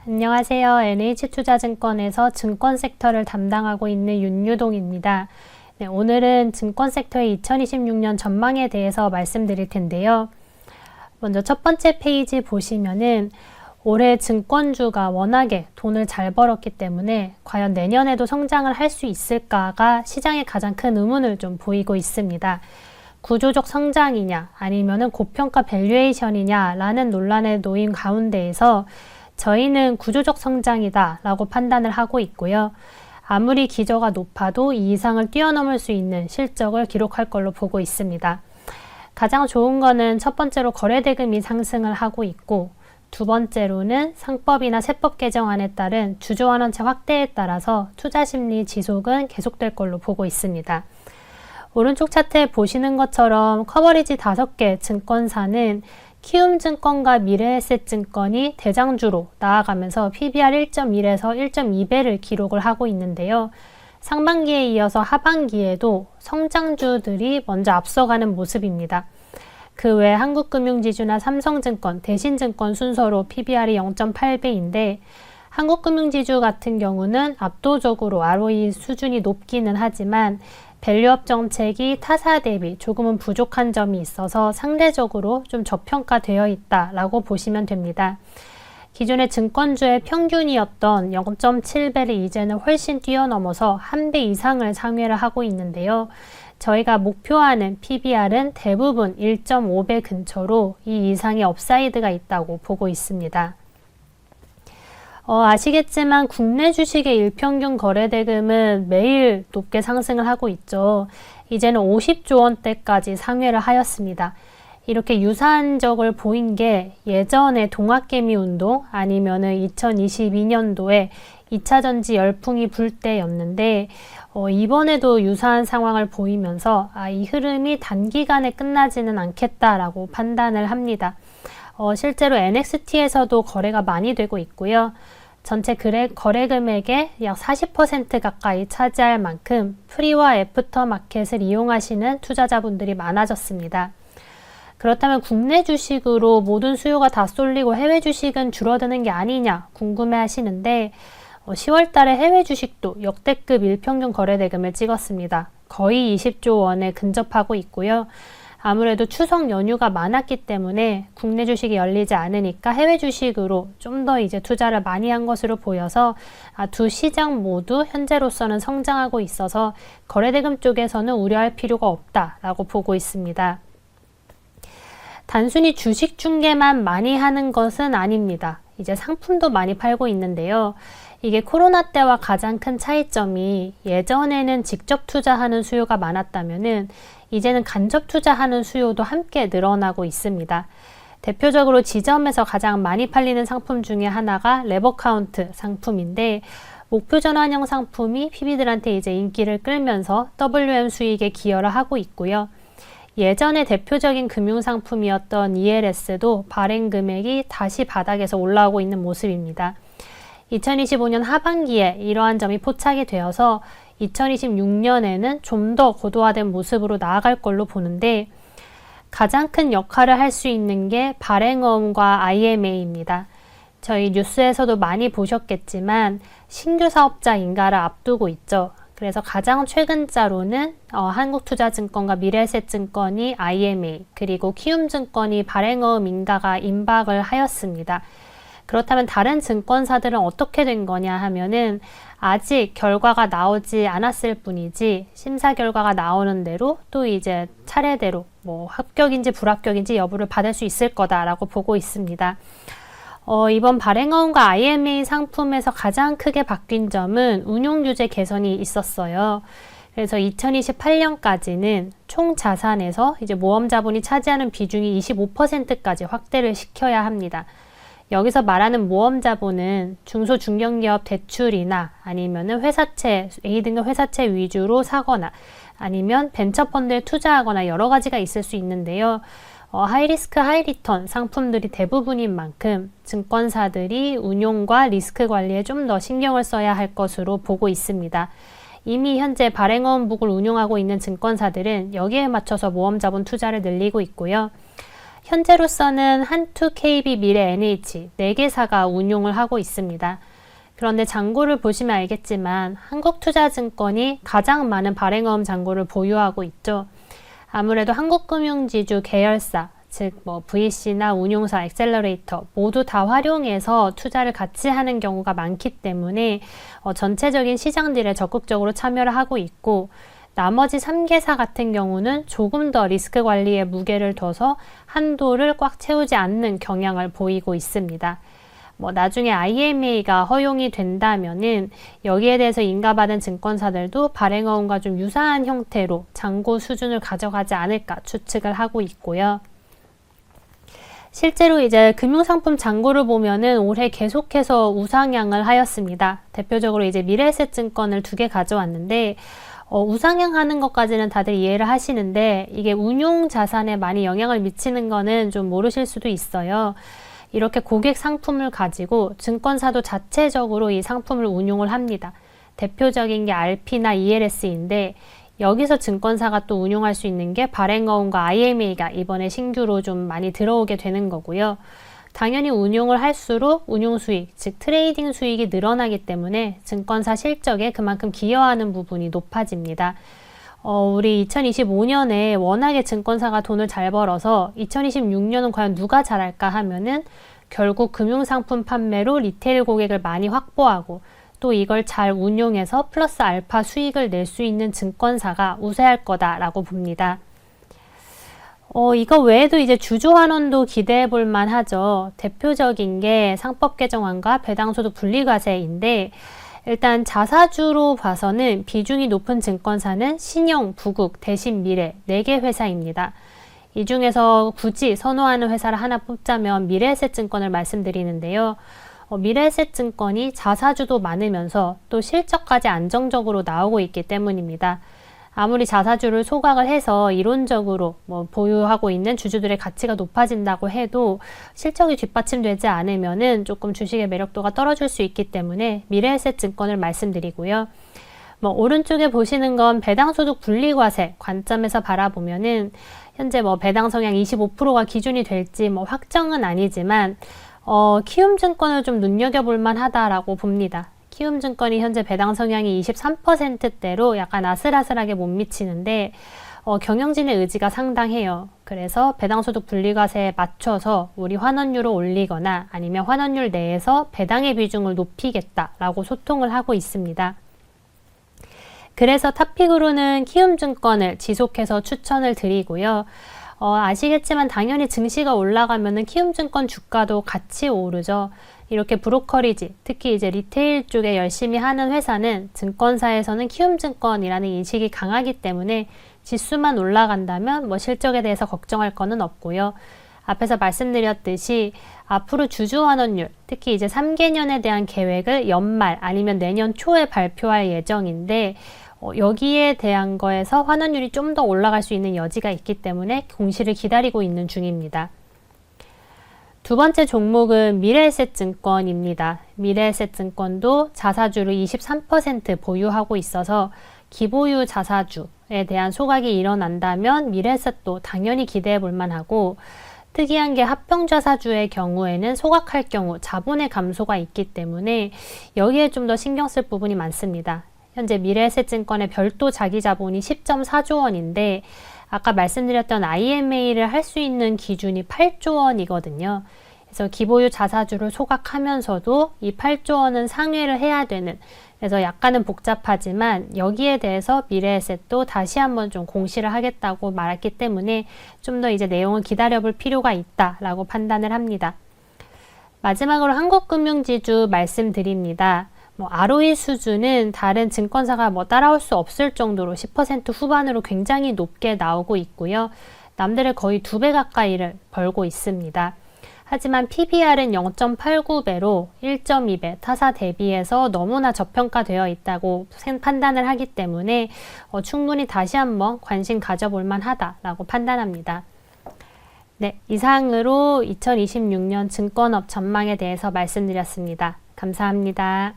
안녕하세요. NH투자증권에서 증권 섹터를 담당하고 있는 윤유동입니다. 네, 오늘은 증권 섹터의 2026년 전망에 대해서 말씀드릴 텐데요. 먼저 첫 번째 페이지 보시면은 올해 증권주가 워낙에 돈을 잘 벌었기 때문에 과연 내년에도 성장을 할 수 있을까가 시장에 가장 큰 의문을 좀 보이고 있습니다. 구조적 성장이냐 아니면은 고평가 밸류에이션이냐 라는 논란에 놓인 가운데에서 저희는 구조적 성장이다 라고 판단을 하고 있고요. 아무리 기저가 높아도 이 이상을 뛰어넘을 수 있는 실적을 기록할 걸로 보고 있습니다. 가장 좋은 거는 첫 번째로 거래대금이 상승을 하고 있고, 두 번째로는 상법이나 세법 개정안에 따른 주주환원체 확대에 따라서 투자심리 지속은 계속될 걸로 보고 있습니다. 오른쪽 차트에 보시는 것처럼 커버리지 5개 증권사는 키움증권과 미래에셋증권이 대장주로 나아가면서 PBR 1.1에서 1.2배를 기록을 하고 있는데요. 상반기에 이어서 하반기에도 성장주들이 먼저 앞서가는 모습입니다. 그 외 한국금융지주나 삼성증권, 대신증권 순서로 PBR이 0.8배인데 한국금융지주 같은 경우는 압도적으로 ROE 수준이 높기는 하지만 밸류업 정책이 타사 대비 조금은 부족한 점이 있어서 상대적으로 좀 저평가되어 있다라고 보시면 됩니다. 기존의 증권주의 평균이었던 0.7배를 이제는 훨씬 뛰어넘어서 1배 이상을 상회를 하고 있는데요. 저희가 목표하는 PBR은 대부분 1.5배 근처로 이 이상의 업사이드가 있다고 보고 있습니다. 아시겠지만 국내 주식의 일평균 거래대금은 매일 높게 상승을 하고 있죠. 이제는 50조 원대까지 상회를 하였습니다. 이렇게 유사한 적을 보인 게 예전에 동학개미 운동 아니면은 2022년도에 2차 전지 열풍이 불 때였는데 이번에도 유사한 상황을 보이면서 이 흐름이 단기간에 끝나지는 않겠다라고 판단을 합니다. 실제로 NXT에서도 거래가 많이 되고 있고요. 전체 거래 금액의 약 40% 가까이 차지할 만큼 프리와 애프터 마켓을 이용하시는 투자자분들이 많아졌습니다. 그렇다면 국내 주식으로 모든 수요가 다 쏠리고 해외 주식은 줄어드는 게 아니냐 궁금해 하시는데 10월 달에 해외 주식도 역대급 일평균 거래대금을 찍었습니다. 거의 20조 원에 근접하고 있고요. 아무래도 추석 연휴가 많았기 때문에 국내 주식이 열리지 않으니까 해외 주식으로 좀 더 이제 투자를 많이 한 것으로 보여서 두 시장 모두 현재로서는 성장하고 있어서 거래대금 쪽에서는 우려할 필요가 없다라고 보고 있습니다. 단순히 주식 중개만 많이 하는 것은 아닙니다. 이제 상품도 많이 팔고 있는데요. 이게 코로나 때와 가장 큰 차이점이 예전에는 직접 투자하는 수요가 많았다면은 이제는 간접 투자하는 수요도 함께 늘어나고 있습니다. 대표적으로 지점에서 가장 많이 팔리는 상품 중에 하나가 레버카운트 상품인데 목표 전환형 상품이 PB들한테 이제 인기를 끌면서 WM 수익에 기여를 하고 있고요. 예전에 대표적인 금융상품이었던 ELS도 발행 금액이 다시 바닥에서 올라오고 있는 모습입니다. 2025년 하반기에 이러한 점이 포착이 되어서 2026년에는 좀 더 고도화된 모습으로 나아갈 걸로 보는데 가장 큰 역할을 할 수 있는 게 발행어음과 IMA입니다. 저희 뉴스에서도 많이 보셨겠지만 신규 사업자 인가를 앞두고 있죠. 그래서 가장 최근자로는 한국투자증권과 미래에셋증권이 IMA 그리고 키움증권이 발행어음 인가가 임박을 하였습니다. 그렇다면 다른 증권사들은 어떻게 된 거냐 하면은 아직 결과가 나오지 않았을 뿐이지 심사 결과가 나오는 대로 또 이제 차례대로 합격인지 불합격인지 여부를 받을 수 있을 거다라고 보고 있습니다. 이번 발행어음과 IMA 상품에서 가장 크게 바뀐 점은 운용규제 개선이 있었어요. 그래서 2028년까지는 총 자산에서 이제 모험 자본이 차지하는 비중이 25%까지 확대를 시켜야 합니다. 여기서 말하는 모험 자본은 중소중견기업 대출이나 아니면은 회사채, A등급 회사채 위주로 사거나 아니면 벤처펀드에 투자하거나 여러 가지가 있을 수 있는데요. 하이리스크 하이리턴 상품들이 대부분인 만큼 증권사들이 운용과 리스크 관리에 좀 더 신경을 써야 할 것으로 보고 있습니다. 이미 현재 발행어음북을 운용하고 있는 증권사들은 여기에 맞춰서 모험자본 투자를 늘리고 있고요. 현재로서는 한투, KB, 미래, NH 4개사가 운용을 하고 있습니다. 그런데 잔고를 보시면 알겠지만 한국투자증권이 가장 많은 발행어음 잔고를 보유하고 있죠. 아무래도 한국금융지주 계열사, 즉 VC나 운용사, 엑셀러레이터 모두 다 활용해서 투자를 같이 하는 경우가 많기 때문에 전체적인 시장들에 적극적으로 참여를 하고 있고, 나머지 3개사 같은 경우는 조금 더 리스크 관리에 무게를 둬서 한도를 꽉 채우지 않는 경향을 보이고 있습니다. 나중에 IMA가 허용이 된다면은 여기에 대해서 인가받은 증권사들도 발행어음과 좀 유사한 형태로 잔고 수준을 가져가지 않을까 추측을 하고 있고요. 실제로 이제 금융상품 잔고를 보면은 올해 계속해서 우상향을 하였습니다. 대표적으로 이제 미래에셋증권을 2개 가져왔는데, 우상향하는 것까지는 다들 이해를 하시는데, 이게 운용 자산에 많이 영향을 미치는 거는 좀 모르실 수도 있어요. 이렇게 고객 상품을 가지고 증권사도 자체적으로 이 상품을 운용을 합니다. 대표적인 게 RP나 ELS인데, 여기서 증권사가 또 운용할 수 있는 게 발행어음과 IMA가 이번에 신규로 좀 많이 들어오게 되는 거고요. 당연히 운용을 할수록 운용 수익, 즉 트레이딩 수익이 늘어나기 때문에 증권사 실적에 그만큼 기여하는 부분이 높아집니다. 우리 2025년에 워낙에 증권사가 돈을 잘 벌어서 2026년은 과연 누가 잘할까 하면은 결국 금융상품 판매로 리테일 고객을 많이 확보하고 또 이걸 잘 운용해서 플러스 알파 수익을 낼 수 있는 증권사가 우세할 거다라고 봅니다. 이거 외에도 이제 주주환원도 기대해 볼 만하죠. 대표적인 게 상법 개정안과 배당소득 분리과세인데, 일단 자사주로 봐서는 비중이 높은 증권사는 신영, 부국, 대신미래 4개 회사입니다. 이 중에서 굳이 선호하는 회사를 하나 뽑자면 미래에셋증권을 말씀드리는데요. 미래에셋증권이 자사주도 많으면서 또 실적까지 안정적으로 나오고 있기 때문입니다. 아무리 자사주를 소각을 해서 이론적으로 보유하고 있는 주주들의 가치가 높아진다고 해도 실적이 뒷받침되지 않으면은 조금 주식의 매력도가 떨어질 수 있기 때문에 미래에셋증권을 말씀드리고요. 오른쪽에 보시는 건 배당소득 분리과세 관점에서 바라보면은 현재 배당 성향 25%가 기준이 될지 확정은 아니지만 키움증권을 좀 눈여겨볼 만하다라고 봅니다. 키움증권이 현재 배당 성향이 23%대로 약간 아슬아슬하게 못 미치는데 경영진의 의지가 상당해요. 그래서 배당소득 분리과세에 맞춰서 우리 환원율을 올리거나 아니면 환원율 내에서 배당의 비중을 높이겠다라고 소통을 하고 있습니다. 그래서 탑픽으로는 키움증권을 지속해서 추천을 드리고요. 아시겠지만 당연히 증시가 올라가면은 키움증권 주가도 같이 오르죠. 이렇게 브로커리지, 특히 이제 리테일 쪽에 열심히 하는 회사는 증권사에서는 키움증권이라는 인식이 강하기 때문에 지수만 올라간다면 실적에 대해서 걱정할 거는 없고요. 앞에서 말씀드렸듯이 앞으로 주주환원율, 특히 이제 3개년에 대한 계획을 연말 아니면 내년 초에 발표할 예정인데 여기에 대한 거에서 환원율이 좀 더 올라갈 수 있는 여지가 있기 때문에 공시를 기다리고 있는 중입니다. 두 번째 종목은 미래에셋증권입니다. 미래에셋증권도 자사주를 23% 보유하고 있어서 기보유 자사주에 대한 소각이 일어난다면 미래에셋도 당연히 기대해 볼 만하고, 특이한 게 합병자사주의 경우에는 소각할 경우 자본의 감소가 있기 때문에 여기에 좀 더 신경 쓸 부분이 많습니다. 현재 미래에셋증권의 별도 자기자본이 10.4조 원인데 아까 말씀드렸던 IMA를 할 수 있는 기준이 8조 원이거든요. 그래서 기보유 자사주를 소각하면서도 이 8조 원은 상회를 해야 되는, 그래서 약간은 복잡하지만 여기에 대해서 미래에셋도 다시 한번 좀 공시를 하겠다고 말했기 때문에 좀 더 이제 내용을 기다려볼 필요가 있다라고 판단을 합니다. 마지막으로 한국금융지주 말씀드립니다. ROE 수준은 다른 증권사가 따라올 수 없을 정도로 10% 후반으로 굉장히 높게 나오고 있고요. 남들의 거의 2배 가까이를 벌고 있습니다. 하지만 PBR은 0.89배로 1.2배 타사 대비해서 너무나 저평가되어 있다고 판단을 하기 때문에 충분히 다시 한번 관심 가져볼 만하다라고 판단합니다. 네, 이상으로 2026년 증권업 전망에 대해서 말씀드렸습니다. 감사합니다.